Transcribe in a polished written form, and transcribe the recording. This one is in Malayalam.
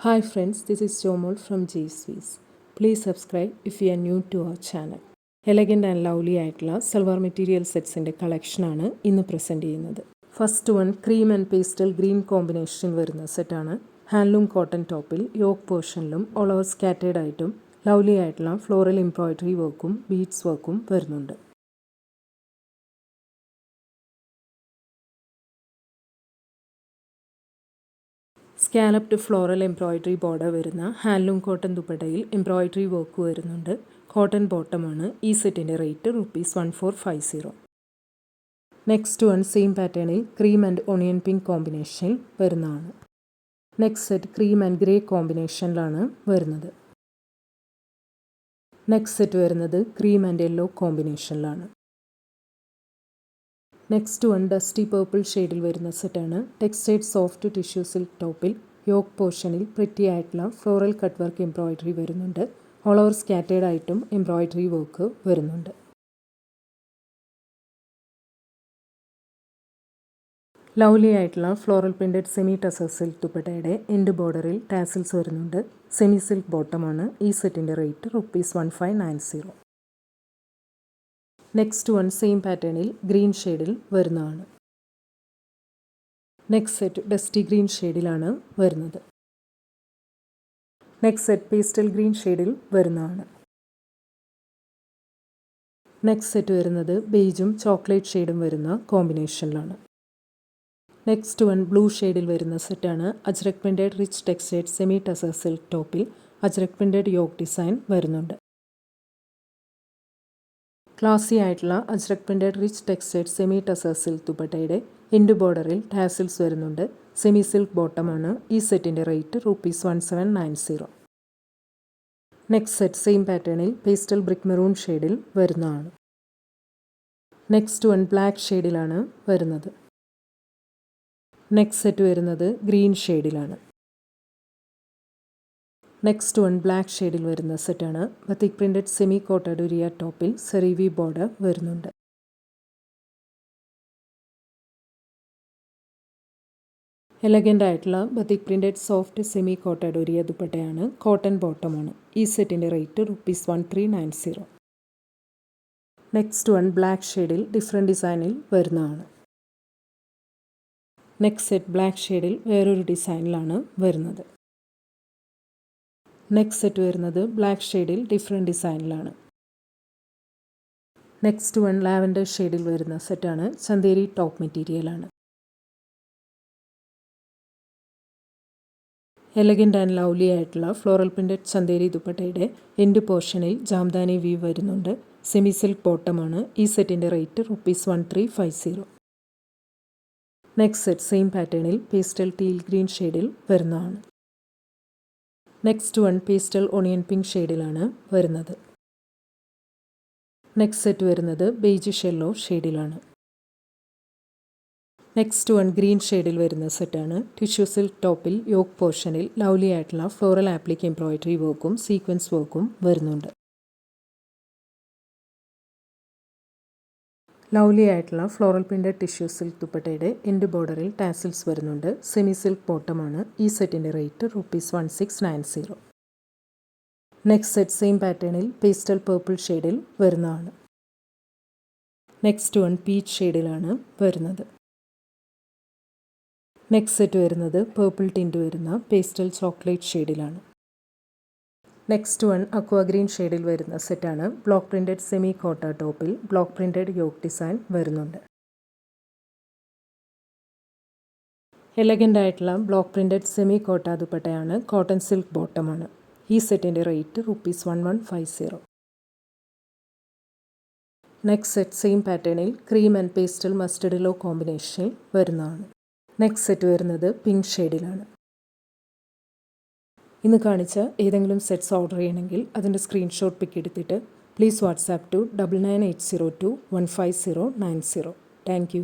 Hi friends, this is Jomol from G-Swiss. Please subscribe if you are new to our channel. Elegant and lovely ആയിട്ടുള്ള സൽവാർ മെറ്റീരിയൽ സെറ്റ്സിൻ്റെ കളക്ഷനാണ് ഇന്ന് പ്രസൻറ്റ് ചെയ്യുന്നത്. First one cream and pastel green combination വരുന്ന സെറ്റാണ്. ഹാൻഡ്ലൂം കോട്ടൺ ടോപ്പിൽ യോക്ക് പോർഷനിലും ഓൾ ഓവർ സ്കാറ്റേഡ് ആയിട്ടും ലവ്ലി ആയിട്ടുള്ള ഫ്ലോറൽ എംബ്രോയിഡറി വർക്കും ബീഡ്സ് വർക്കും വരുന്നുണ്ട്. സ്കാലപ്ഡ് ഫ്ലോറൽ എംബ്രോയിഡറി ബോർഡർ വരുന്ന ഹാൻഡ്ലൂം കോട്ടൺ ദുപ്പട്ടയിൽ എംബ്രോയിഡറി വർക്ക് വരുന്നുണ്ട്. കോട്ടൺ ബോട്ടമാണ്. ഈ സെറ്റിൻ്റെ റേറ്റ് ₹1450. നെക്സ്റ്റ് വൺ സെയിം പാറ്റേണിൽ ക്രീം ആൻഡ് ഓണിയൻ പിങ്ക് കോമ്പിനേഷനിൽ വരുന്നതാണ്. Next set cream and grey കോമ്പിനേഷനിലാണ് വരുന്നത്. നെക്സ്റ്റ് സെറ്റ് വരുന്നത് cream and yellow കോമ്പിനേഷനിലാണ്. Next one dusty purple ഷെയ്ഡിൽ വരുന്ന സെറ്റാണ്. ടെക്സ്റ്റൈഡ് സോഫ്റ്റ് ടിഷ്യൂ സിൽക്ക് ടോപ്പിൽ യോക്ക് പോർഷനിൽ പ്രിറ്റി ആയിട്ടുള്ള ഫ്ലോറൽ കട്ട് വർക്ക് എംബ്രോയിഡറി വരുന്നുണ്ട്. ഓൾ ഓവർ സ്കാറ്റേഡ് ആയിട്ടും എംബ്രോയിഡറി വർക്ക് വരുന്നുണ്ട്. ലവ്ലി ആയിട്ടുള്ള floral printed semi tussar silk ദുപ്പട്ടയുടെ എൻഡ് ബോർഡറിൽ ടാസിൽസ് വരുന്നുണ്ട്. സെമി സിൽക്ക് ബോട്ടമാണ്. ഈ സെറ്റിൻ്റെ റേറ്റ് ₹1590. നെക്സ്റ്റ് വൺ സെയിം പാറ്റേണിൽ ഗ്രീൻ ഷെയ്ഡിൽ വരുന്നതാണ്. നെക്സ്റ്റ് സെറ്റ് ഡസ്റ്റി ഗ്രീൻ ഷെയ്ഡിലാണ് വരുന്നത്. നെക്സ്റ്റ് സെറ്റ് പേസ്റ്റൽ ഗ്രീൻ ഷെയ്ഡിൽ വരുന്നതാണ്. നെക്സ്റ്റ് സെറ്റ് വരുന്നത് ബേജും ചോക്ലേറ്റ് ഷെയ്ഡും വരുന്ന കോമ്പിനേഷനിലാണ്. നെക്സ്റ്റ് വൺ ബ്ലൂ ഷെയ്ഡിൽ വരുന്ന സെറ്റാണ്. Ajrak printed rich textured semi tussar silk ടോപ്പിൽ അജ്രക് പ്രിൻറ്റഡ് യോക്ക് ഡിസൈൻ വരുന്നുണ്ട്. ക്ലാസി ആയിട്ടുള്ള Ajrak printed rich textured semi tussar silk ദുപ്പട്ടയുടെ എൻഡ് ബോർഡറിൽ ടാസിൽസ് വരുന്നുണ്ട്. സെമി സിൽക്ക് ബോട്ടമാണ്. ഈ സെറ്റിൻ്റെ റേറ്റ് ₹1790. നെക്സ്റ്റ് സെറ്റ് സെയിം പാറ്റേണിൽ പേസ്റ്റൽ ബ്രിക്ക് മെറൂൺ ഷെയ്ഡിൽ വരുന്നതാണ്. നെക്സ്റ്റ് വൺ ബ്ലാക്ക് ഷെയ്ഡിലാണ് വരുന്നത്. നെക്സ്റ്റ് സെറ്റ് വരുന്നത് ഗ്രീൻ ഷെയ്ഡിലാണ്. നെക്സ്റ്റ് വൺ ബ്ലാക്ക് ഷെയ്ഡിൽ വരുന്ന സെറ്റാണ്. ബത്തിക് പ്രിൻറ്റഡ് സെമി കോട്ടഡ് ഉരിയ ടോപ്പിൽ സെറിവി ബോർഡർ വരുന്നുണ്ട്. എലഗൻ്റ് ആയിട്ടുള്ള batik printed soft semi coated ഉരിയ ദുപ്പട്ടയാണ്. കോട്ടൺ ബോട്ടമാണ്. ഈ സെറ്റിൻ്റെ റേറ്റ് ₹1390. നെക്സ്റ്റ് വൺ ബ്ലാക്ക് ഷെയ്ഡിൽ ഡിഫറെൻറ്റ് ഡിസൈനിൽ വരുന്നതാണ്. നെക്സ്റ്റ് സെറ്റ് ബ്ലാക്ക് ഷെയ്ഡിൽ വേറൊരു ഡിസൈനിലാണ് വരുന്നത്. നെക്സ്റ്റ് സെറ്റ് വരുന്നത് ബ്ലാക്ക് ഷെയ്ഡിൽ ഡിഫറെൻറ്റ് ഡിസൈനിലാണ്. നെക്സ്റ്റ് വൺ ലാവൻഡർ ഷെയ്ഡിൽ വരുന്ന സെറ്റാണ്. ചന്തേരി ടോപ്പ് മെറ്റീരിയലാണ്. എലഗൻ്റ് ആൻഡ് ലവ്ലി ആയിട്ടുള്ള ഫ്ലോറൽ പ്രിൻറ്റഡ് ചന്തേരി ദുപ്പട്ടയുടെ എൻഡ് പോർഷനിൽ ജാംദാനി വീവ് വരുന്നുണ്ട്. സെമി സിൽക്ക് ബോട്ടമാണ്. ഈ സെറ്റിൻ്റെ റേറ്റ് ₹1350. നെക്സ്റ്റ് സെറ്റ് സെയിം പാറ്റേണിൽ പേസ്റ്റൽ ടീൽ ഗ്രീൻ ഷെയ്ഡിൽ വരുന്നതാണ്. Next one pastel onion pink ഷെയ്ഡിലാണ് വരുന്നത്. നെക്സ്റ്റ് സെറ്റ് വരുന്നത് ബേജിഷ് യെല്ലോ ഷെയ്ഡിലാണ്. നെക്സ്റ്റ് വൺ ഗ്രീൻ ഷെയ്ഡിൽ വരുന്ന സെറ്റാണ്. ടിഷ്യൂ സിൽക്ക് ടോപ്പിൽ യോക്ക് പോർഷനിൽ ലവ്ലി ആയിട്ടുള്ള ഫ്ലോറൽ ആപ്ലിക് എംബ്രോയിഡറി വർക്കും സീക്വൻസ് വർക്കും വരുന്നുണ്ട്. ലവ്ലി ആയിട്ടുള്ള ഫ്ലോറൽ പ്രിൻറ്റഡ് ടിഷ്യൂ സിൽക്ക് ദുപ്പട്ടയുടെ എൻഡ് ബോർഡറിൽ ടാസിൽസ് വരുന്നുണ്ട്. സെമി സിൽക്ക് ബോട്ടമാണ്. ഈ സെറ്റിൻ്റെ റേറ്റ് ₹1690. നെക്സ്റ്റ് സെറ്റ് സെയിം പാറ്റേണിൽ പേസ്റ്റൽ പേർപ്പിൾ ഷെയ്ഡിൽ വരുന്നതാണ്. നെക്സ്റ്റ് വൺ പീച്ച് ഷെയ്ഡിലാണ് വരുന്നത്. നെക്സ്റ്റ് സെറ്റ് വരുന്നത് പേർപ്പിൾ ടിൻറ്റ് വരുന്ന പേസ്റ്റൽ ചോക്ലേറ്റ് ഷെയ്ഡിലാണ്. നെക്സ്റ്റ് വൺ അക്വാ ഗ്രീൻ ഷെയ്ഡിൽ വരുന്ന സെറ്റാണ്. ബ്ലോക്ക് പ്രിൻറ്റഡ് സെമി കോട്ട ടോപ്പിൽ ബ്ലോക്ക് പ്രിൻറ്റഡ് യോക്ക് ഡിസൈൻ വരുന്നുണ്ട്. എലഗൻ്റ് ആയിട്ടുള്ള ബ്ലോക്ക് പ്രിൻറ്റഡ് സെമി കോട്ട ദുപ്പട്ടയാണ്. കോട്ടൺ സിൽക്ക് ബോട്ടമാണ്. ഈ സെറ്റിൻ്റെ റേറ്റ് ₹1150. നെക്സ്റ്റ് സെറ്റ് സെയിം പാറ്റേണിൽ cream and pastel mustard yellow കോമ്പിനേഷനിൽ വരുന്നതാണ്. നെക്സ്റ്റ് സെറ്റ് വരുന്നത് പിങ്ക് ഷെയ്ഡിലാണ്. ഇന്ന് കാണിച്ച ഏതെങ്കിലും സെറ്റ്സ് ഓർഡർ ചെയ്യണമെങ്കിൽ അതിൻ്റെ സ്ക്രീൻഷോട്ട് പിക്ക് എടുത്തിട്ട് please WhatsApp to 9980215090. Thank U.